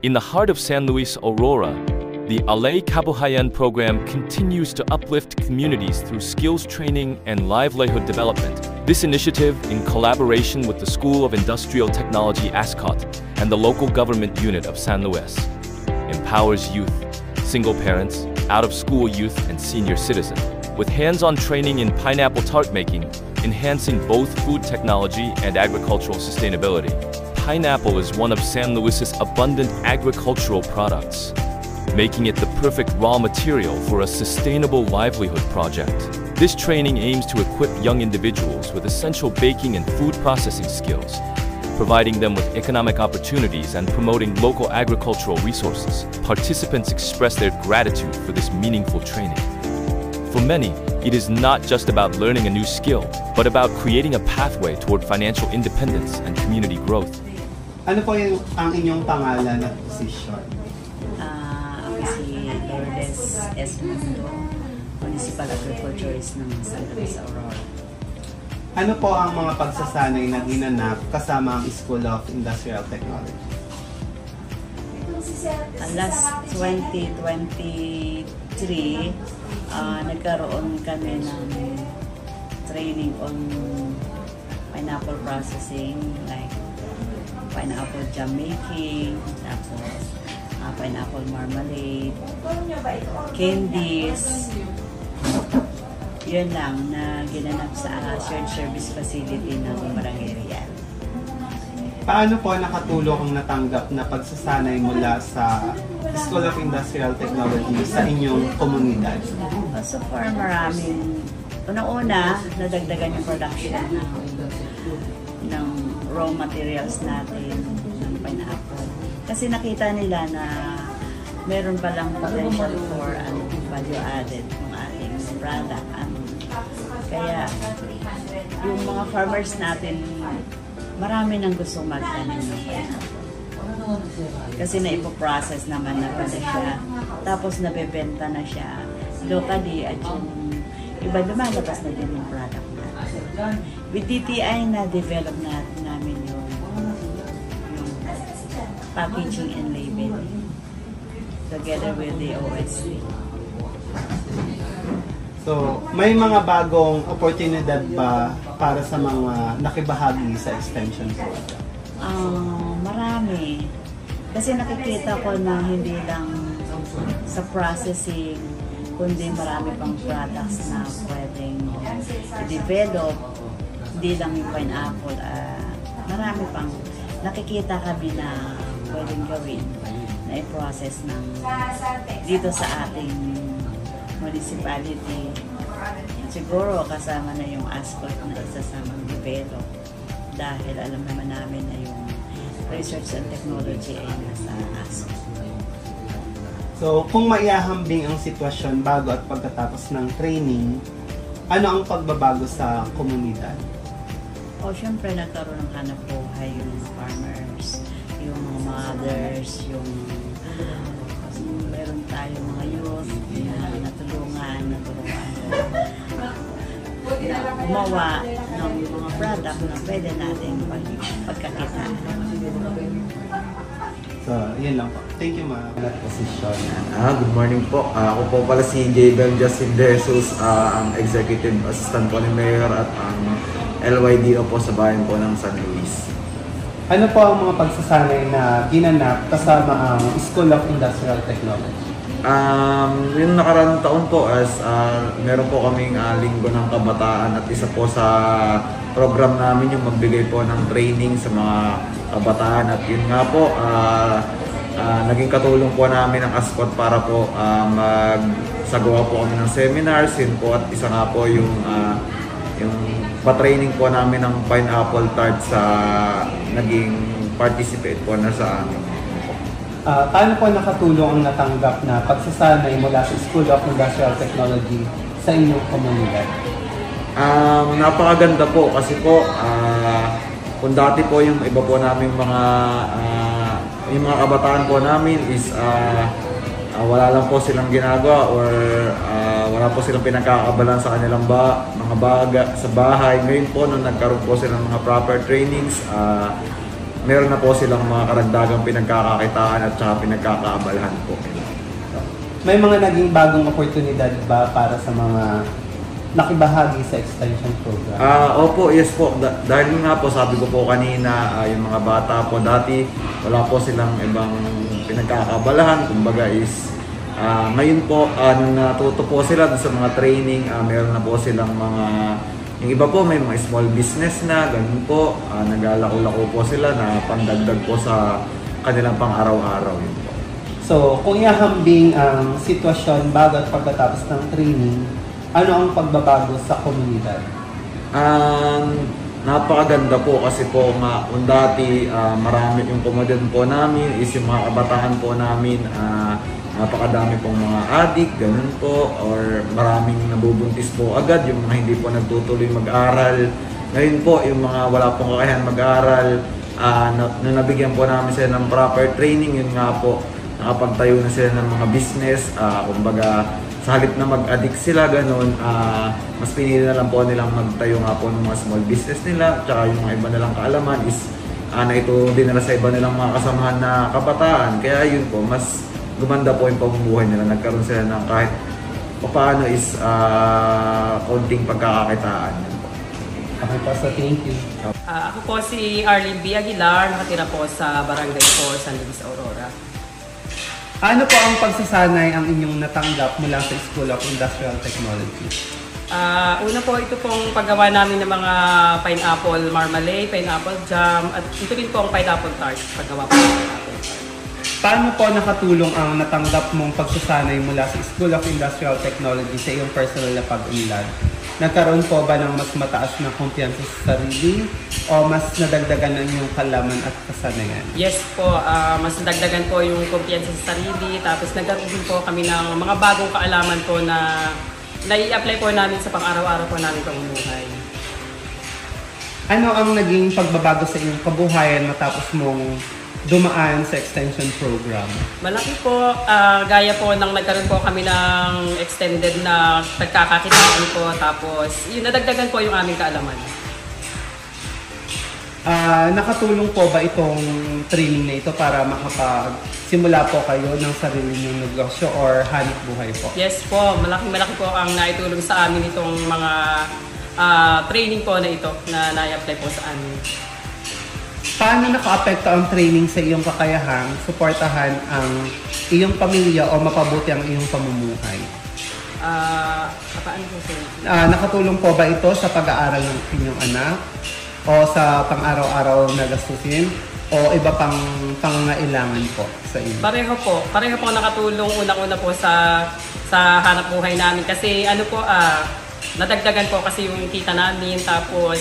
In the heart of San Luis, Aurora, the Alay Kabuhayan program continues to uplift communities through skills training and livelihood development. This initiative, in collaboration with the School of Industrial Technology Ascot and the local government unit of San Luis, empowers youth, single parents, out-of-school youth and senior citizens with hands-on training in pineapple tart making, enhancing both food technology and agricultural sustainability. Pineapple is one of San Luis's abundant agricultural products, making it the perfect raw material for a sustainable livelihood project. This training aims to equip young individuals with essential baking and food processing skills, providing them with economic opportunities and promoting local agricultural resources. Participants express their gratitude for this meaningful training. For many, it is not just about learning a new skill, but about creating a pathway toward financial independence and community growth. Ano po ang inyong pangalan at posisyon? Ako si Lourdes S. Mundo, Municipal Agriculturist ng San Luis, Aurora. Ano po ang mga pagsasanay na ginanap kasama ang School of Industrial Technology? Last 2023, nagkaroon kami ng training on pineapple processing, like pineapple jam making, tapos pineapple marmalade, candies. Yun lang na ginanap sa shared service facility ng Barangay Real. Paano po nakatulong ang natanggap na pagsasanay mula sa School of Industrial Technology sa inyong komunidad? So far, maraming, una-una, nadagdagan yung production ng raw materials natin ng pineapple. Kasi nakita nila na meron palang potential for value added ng ating product. Kaya yung mga farmers natin, marami nang gusto magtanim ng pineapple. Kasi naipoprocess naman na pala siya. Tapos nabebenta na siya locally at yung iba lumalabas na din yung product natin. With DTI na-develop namin yung packaging and labeling together with the OSC. So, may mga bagong oportunidad ba para sa mga nakibahagi sa extension program? Marami. Kasi nakikita ko na hindi lang sa processing, kundi marami pang products na pwedeng i-develop. Hindi lang yung pineapple. Marami pang nakikita kami na pwedeng gawin na i-process ng dito sa ating municipality. Siguro kasama na yung ASCOT na isa sa mag-develop dahil alam naman namin na yung research and technology ay nasa ASCOT. So, kung maihahambing ang sitwasyon bago at pagkatapos ng training, ano ang pagbabago sa komunidad? Siyempre nagkaroon ng hanap buhay yung farmers, yung mga mothers, yung meron tayong mga youth na natulungan na gumawa ng mga product na pwede natin pagkakitaan. So, yun lang po. Thank you, ma'am. Position. Good morning po. Ako po pala si Gabriel Justin De Jesus, ang Executive Assistant po ni Mayor at ang LYDO po sa bayan po ng San Luis. Ano po ang mga pagsasanay na ginanap kasama ang School of Industrial Technology? Yung nakaraang taon po meron po kaming linggo ng kabataan at isa po sa program namin yung magbigay po ng training sa mga kabataan at yun nga po naging katulong po namin ang ASCOT para po magsagawa po kami ng seminars, yun po at isa nga po yung pa-training po namin ng pineapple tart sa naging participate po na sa amin. Paano po nakatulong ang natanggap na pagsasanay mula sa School of Industrial Technology sa inyong komunidad? Napakaganda po kasi po kung dati po yung iba po namin yung mga kabataan po namin is wala lang po silang ginagawa or wala po silang pinagkakabalan sa kanilang mga baga sa bahay. Ngayon po nung nagkaroon po sila ng mga proper trainings, meron na po silang mga karagdagang pinagkakakitaan at saka pinagkakaabalahan po. May mga naging bagong oportunidad ba para sa mga nakibahagi sa extension program? Opo, yes po. Dahil nga po, sabi ko po kanina, yung mga bata po dati, wala po silang ibang pinagkakabalahan. Kumbaga is, ngayon po, nung natuto po sila sa mga training, meron na po silang mga, yung iba po may mga small business na, ganun po, naglalako-lako po sila na pandagdag po sa kanilang pang-araw-araw. Yun po. So, kung ihahambing ang sitwasyon bago at pagkatapos ng training, ano ang pagbabago sa komunidad? Napakaganda po kasi po nga kung dati marami yung komunidad po namin is yung mga kabataan po namin, napakadami pong mga adik, ganun po, or maraming nabubuntis po agad, yung mga hindi po nagtutuloy mag-aral. Ngayon po, yung mga wala pong kakayahan mag-aral, nung nabigyan po namin sila ng proper training, yun nga po, nakapagtayo na sila ng mga business, kumbaga, sa halip na mag-addict sila, ganun, mas pinili na lang po nilang magtayo nga po ng mga small business nila, tsaka yung mga iba nilang kaalaman is naitulong din nila sa iba nilang mga kasamahan na kabataan. Kaya yun po, mas gumanda po yung pamumuhay nila. Nagkaroon sila ng kahit paano is kaunting pagkakakitaan. Okay po, so thank you. Ako po si Arlene B. Aguilar, nakatira po sa Barangay 4, San Luis, Aurora. Ano po ang pagsasanay ang inyong natanggap mula sa School of Industrial Technology? Una po, ito pong paggawa namin ng mga pineapple marmalade, pineapple jam, at ito din po ang pineapple tart, paggawa po ng pineapple tart. Paano po nakatulong ang natanggap mong pagsasanay mula sa School of Industrial Technology sa iyong personal na pag-unlad? Nagkaroon po ba ng mas mataas na kumpiyansa sa sarili o mas nadagdagan ng iyong kalaman at kasanayan? Yes po, mas nadagdagan po yung kumpiyansa sa sarili, tapos nagkaroon din po kami ng mga bagong kaalaman po na nai-apply po namin sa pang-araw-araw po namin pamumuhay. Ano ang naging pagbabago sa iyong kabuhayan matapos mong dumaan sa extension program? Malaki po, gaya po nang nagkaroon po kami ng extended na pagkakakitaan po, tapos yun, nadagdagan po yung aming kaalaman. Nakatulong po ba itong training na ito para makapagsimula po kayo ng sarili niyong negosyo or hanap buhay po? Yes po, malaki po ang naitulong sa amin itong mga training po na ito na na-apply po sa amin. Paano naka-apekto ang training sa iyong kakayahang suportahan ang iyong pamilya o mapabuti ang iyong pamumuhay? Paano po sir? Nakatulong po ba ito sa pag-aaral ng inyong anak o sa pang-araw-araw na gastusin o iba pang pangangailangan po sa inyo? Pareho po nakatulong unang-una po sa hanap buhay namin kasi nadagdagan po kasi yung kita namin, tapos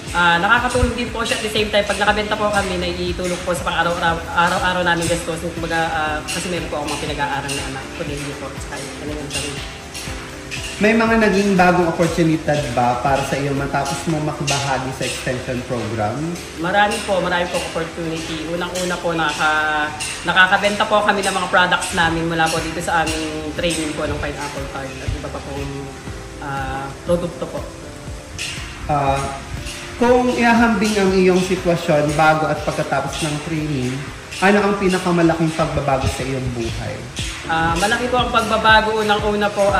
nakakatulong din po siya at the same time pag nakabenta po kami, naitulong po sa pang-araw-araw namin gastusin. Kumbaga, kasi meron po akong mga pinag-aaral na anak ko din po sa kanilang sarili. May mga naging bagong oportunidad ba para sa iyo matapos mo makibahagi sa extension program? Marami po opportunity. Unang-una po nakakabenta po kami ng mga products namin mula po dito sa aming training po ng pineapple tart at iba pa pong produkto po. Kung ihahambing ang iyong sitwasyon bago at pagkatapos ng training, ano ang pinakamalaking pagbabago sa iyong buhay? Malaki po ang pagbabago. Unang-una po,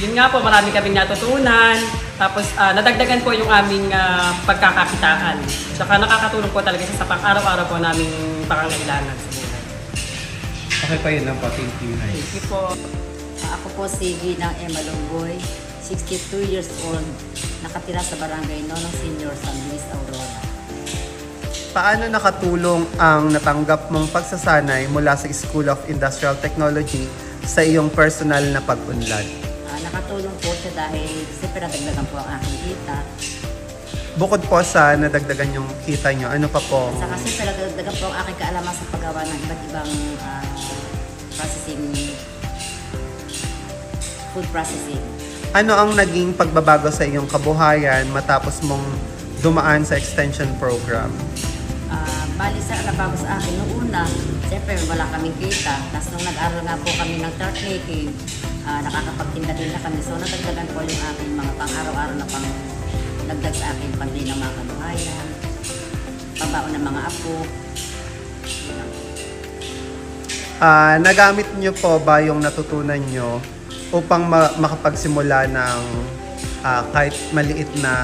yun nga po, marami kaming natutunan. Tapos nadagdagan po yung aming pagkakakitaan. Tsaka nakakatulong po talaga sa pang-araw-araw po naming pangangailangan sa buhay. Okay pa yun lang po. Thank you. Thank you po. Ako po si Ginang Emma Longboy, 62 years old, nakatira sa Barangay Nonong Senior, San Luis, Aurora. Paano nakatulong ang natanggap mong pagsasanay mula sa School of Industrial Technology sa iyong personal na pag-unlad? Nakatulong po siya dahil siyempre nadagdagan po ang aking kita. Bukod po sa nadagdagan yung kita nyo, ano pa po? Saka siyempre nadagdagan po ang aking kaalaman sa paggawa ng iba't ibang food processing. Ano ang naging pagbabago sa iyong kabuhayan matapos mong dumaan sa extension program? Bali sa nabago sa akin noong una, siyempre wala kaming kita. Tapos nung nag-aral nga po kami ng tart making, nakakapagtinda din na kami. So nadagdagan po yung aking mga pang-araw-araw na pang-dagdag sa akin pandi ng mga kabuhayan. pabaon ng mga apo. Nagamit nyo po ba yung natutunan nyo upang makapagsimula ng kahit maliit na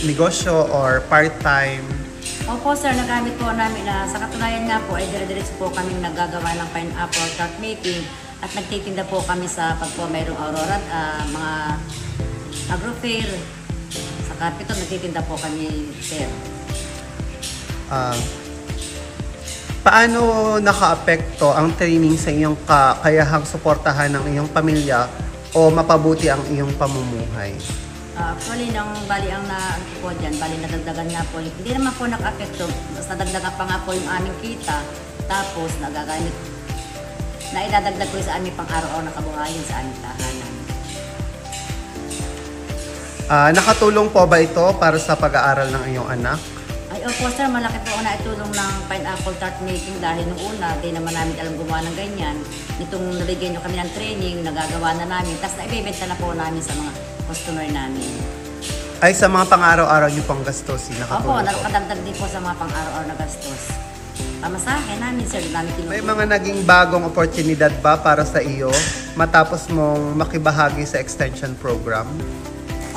negosyo or part-time? Opo sir, nagamit po namin na sa katunayan nga po ay dire-diretso po kaming naggagawa ng pineapple tart making at nagtitinda po kami sa pag po mayroong Aurora, mga agrofair. Sa Capitol, nagtitinda po kami sir. Paano naka-apekto ang training sa iyong kakayahang suportahan ng iyong pamilya o mapabuti ang iyong pamumuhay? Actually, nang bali ang na po dyan, bali nadagdagan nga po. Hindi naman po naka-apekto, mas nadagdagan pa nga po yung aming kita. Tapos nagagamit, na idadagdag ko sa aming pang-araw-araw na kabuhayan sa aming tahanan. Nakatulong po ba ito para sa pag-aaral ng iyong anak? Ay, opo sir, malaki po na itulong ng pineapple tart making dahil nung una, di naman namin alam gumawa ng ganyan. Nitong nabigyan nyo kami ng training, nagagawa na namin, tapos naibibenta na po namin sa mga customer namin. Ay, sa mga pang-araw-araw nyo pang gastos, Opo, nakatulong po. nakadagdag din po sa mga pang-araw-araw na gastos. Pamasahe namin sir, namin tinulong. May mga naging bagong oportunidad ba para sa iyo matapos mong makibahagi sa extension program?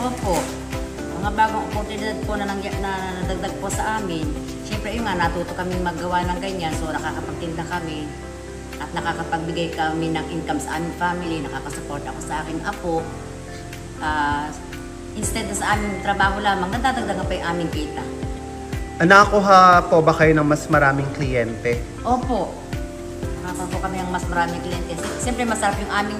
Opo. Mga bagong oportunidad po na nadagdag po sa amin. Siyempre yun nga, natuto kami maggawa ng ganyan. So nakakapagtinda kami at nakakapagbigay kami ng income sa aming family. Nakakasupport ako sa aking apo. Instead na sa aming trabaho lamang, nadadagdagan pa yung aming kita. Nakakuha po ba kayo ng mas maraming kliyente? Opo. Nakakakuha po kami ng mas maraming kliyente. Siyempre masarap yung aming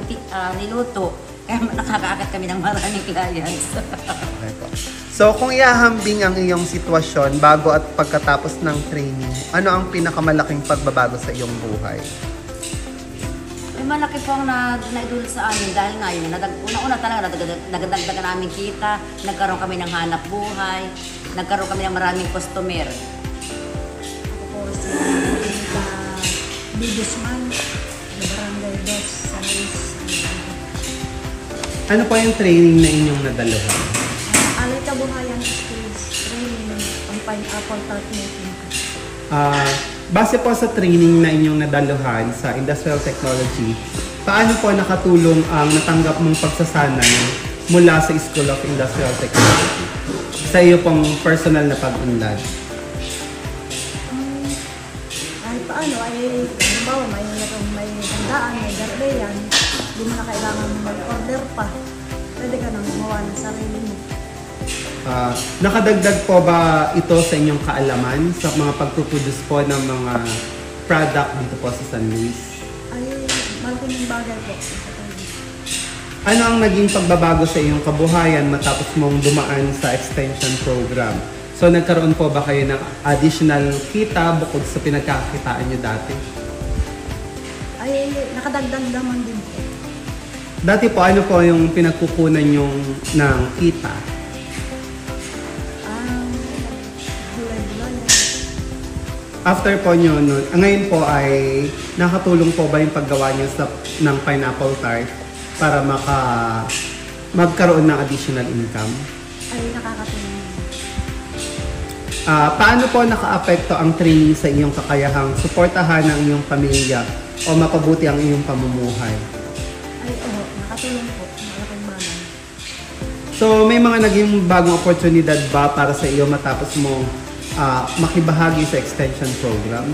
niluto. Kaya nakakaakit kami ng maraming clients. Okay po. So, kung iahambing ang iyong sitwasyon bago at pagkatapos ng training, ano ang pinakamalaking pagbabago sa iyong buhay? May malaki po ang naidulot sa amin dahil nga yun, una-una talaga nagadagdagan namin kita, nagkaroon kami ng hanap buhay, nagkaroon kami ng maraming customer. Ako po si Bidusman, Barangay Dos, Salis. Ano po yung training na inyong nadaluhan? Alay Kabuhayan Skills Training ang pineapple tart making. Base po sa training na inyong nadaluhan sa Industrial Technology, paano po nakatulong ang natanggap mong pagsasanay mula sa School of Industrial Technology sa iyo pong personal na pag-unlad? Kahit paano ay, halimbawa may handaan, may gardeyan, hindi mo na kailangan mag-order pa. Pwede ka nang gumawa ng sarili mo. Nakadagdag po ba ito sa inyong kaalaman sa mga pagpuproduce po ng mga product dito po sa San Luis? Ay, malaking bagay po. Ano ang naging pagbabago sa iyong kabuhayan matapos mong dumaan sa extension program? So nagkaroon po ba kayo ng additional kita bukod sa pinagkakakitaan nyo dati? Ay, nakadagdag naman din po. Dati po, ano po yung pinagkukunan yung ng kita? Gulay-gulay. After po nyo, ngayon po ay nakatulong po ba yung paggawa nyo ng pineapple tart para magkaroon ng additional income? Ay, nakakatulong. Paano po naka-apekto ang training sa iyong kakayahang suportahan ng iyong pamilya o mapabuti ang iyong pamumuhay? Ay, oo, nakatulong po. Malaking bagay. So, may mga naging bagong oportunidad ba para sa iyo matapos mo makibahagi sa extension program?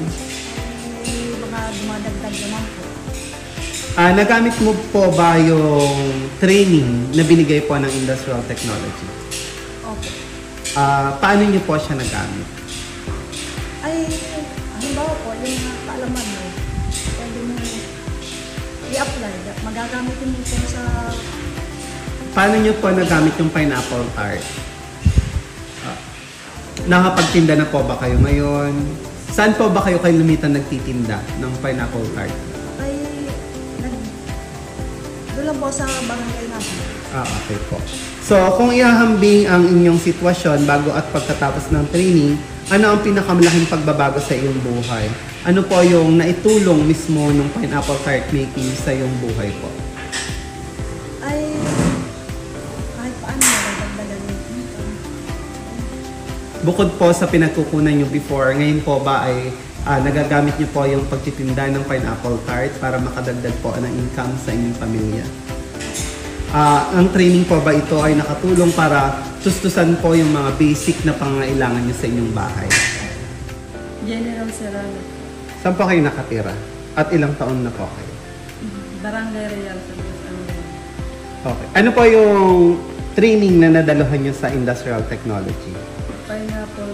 Ay, mga dumadagdag naman po. Nagamit mo po ba yung training na binigay po ng Industrial Technology? Okay. Paano niyo po siya nagamit? Ay, halimbawa po, yung kaalaman mo, pwede mo i-apply. Magagamitin mo po sa... Paano niyo po nagamit yung pineapple tart? Nakapagtinda na po ba kayo ngayon? Saan po ba kayo lumitan nagtitinda ng pineapple tart? Ay, doon lang po sa barangay natin. Okay po. So, kung ihahambing ang inyong sitwasyon bago at pagkatapos ng training, ano ang pinakamalaking pagbabago sa iyong buhay? Ano po yung naitulong mismo ng pineapple tart making sa iyong buhay po? Ay, kahit paano, magdagdagan yun. bukod po sa pinagkukunan nyo before, ngayon po ba ay nagagamit nyo po yung pagtitinda ng pineapple tart para makadagdag po ng income sa inyong pamilya? Ang training po ba ito ay nakatulong para tustusan po yung mga basic na pangangailangan nyo sa inyong bahay? General Serrano. Saan po kayo nakatira? At ilang taon na po kayo? Barangay Real. Okay. Ano po yung training na nadaluhan nyo sa industrial technology? Pineapple.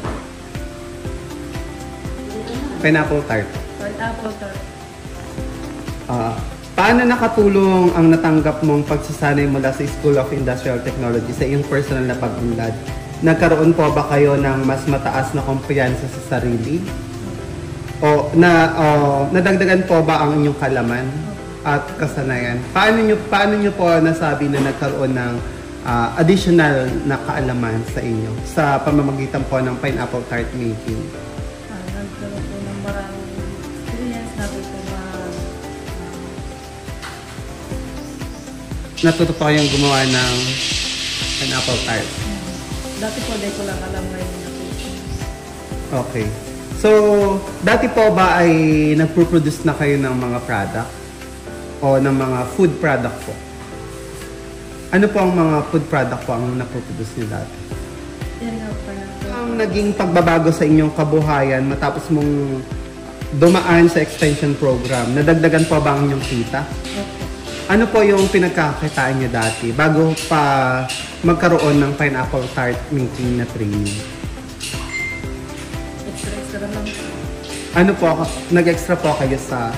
Pineapple tart. Pineapple tart. Paano nakatulong ang natanggap mong pagsasanay mula sa School of Industrial Technology sa iyong personal na pag-unlad? Nagkaroon po ba kayo ng mas mataas na kumpiyansa sa sarili? O nadagdagan po ba ang inyong kalaman at kasanayan? Paano nyo po nasabi na nagkaroon ng additional na kaalaman sa inyo sa pamamagitan po ng pineapple tart making? Nagkaroon po ng maraming experience. Natuto pa kayong gumawa ng pineapple tart? Dati po, di ko lang alam ngayon na po. Okay. So, dati po ba ay nagpo-produce na kayo ng mga product? O ng mga food product po? Ano po ang mga food product po ang napoproduce niyo dati? Yan nga po na. Ang naging pagbabago sa inyong kabuhayan matapos mong dumaan sa extension program, nadagdagan po ba ang inyong kita? Ano po yung pinagkakakitaan niyo dati bago pa magkaroon ng pineapple tart making na training? Extra lang po. Ano po, nag-extra po kayo sa...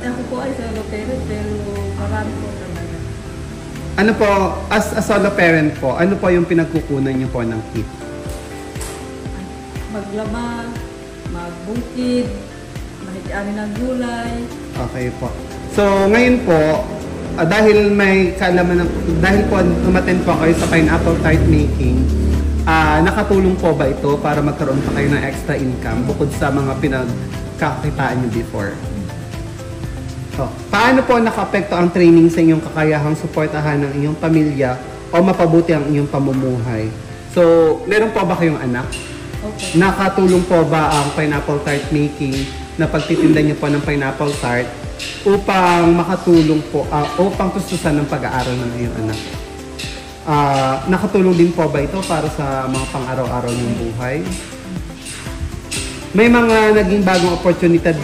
Ako po ay solo parent pero marami po talaga. Ano po, as a solo parent po, ano po yung pinagkukunan niyo po ng kit? Maglaba, magbukid, mahigaan ng gulay. Okay po. So, ngayon po, dahil may kaalaman, dahil po umattend po kayo sa pineapple tart making, nakatulong po ba ito para magkaroon pa kayo ng extra income bukod sa mga pinagkakitaan niyo before? So, paano po naka-apekto ang training sa inyong kakayahang suportahan ng inyong pamilya o mapabuti ang inyong pamumuhay? So, meron po ba kayong anak? Okay. Nakatulong po ba ang pineapple tart making na pagtitinda niyo po ng pineapple tart upang makatulong po, upang tustusan ng pag-aaral ng iyong anak? Nakatulong din po ba ito para sa mga pang-araw-araw ng buhay? May mga naging bagong oportunidad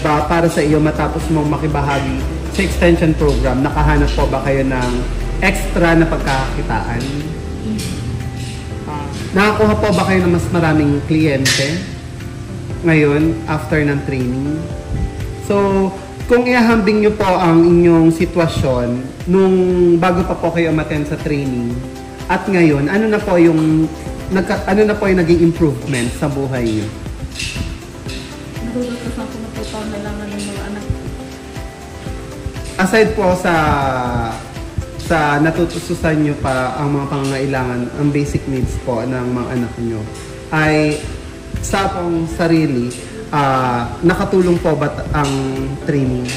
ba para sa iyo matapos mong makibahagi sa extension program? Nakahanap po ba kayo ng extra na pagkakakitaan? Nakakuha po ba kayo ng mas maraming kliyente ngayon after ng training? So, kung ihahambing nyo po ang inyong sitwasyon nung bago pa po kayo umattend sa training at ngayon, ano na po yung naging improvement sa buhay nyo? Natutusan ko na po pangailangan ng mga anak. Aside po sa natutususan nyo pa ang mga pangangailangan, ang basic needs po ng mga anak nyo, ay sa pong sarili, nakatulong po ba ang training?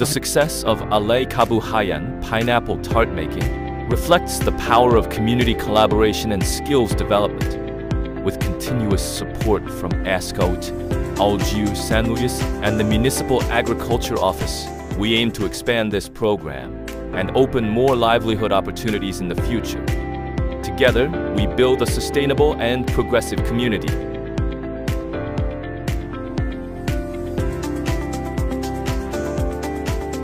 The success of Alay Kabuhayan pineapple tart making reflects the power of community collaboration and skills development. With continuous support from ASCOT, Algiu San Luis, and the Municipal Agriculture Office, we aim to expand this program and open more livelihood opportunities in the future. Together, we build a sustainable and progressive community.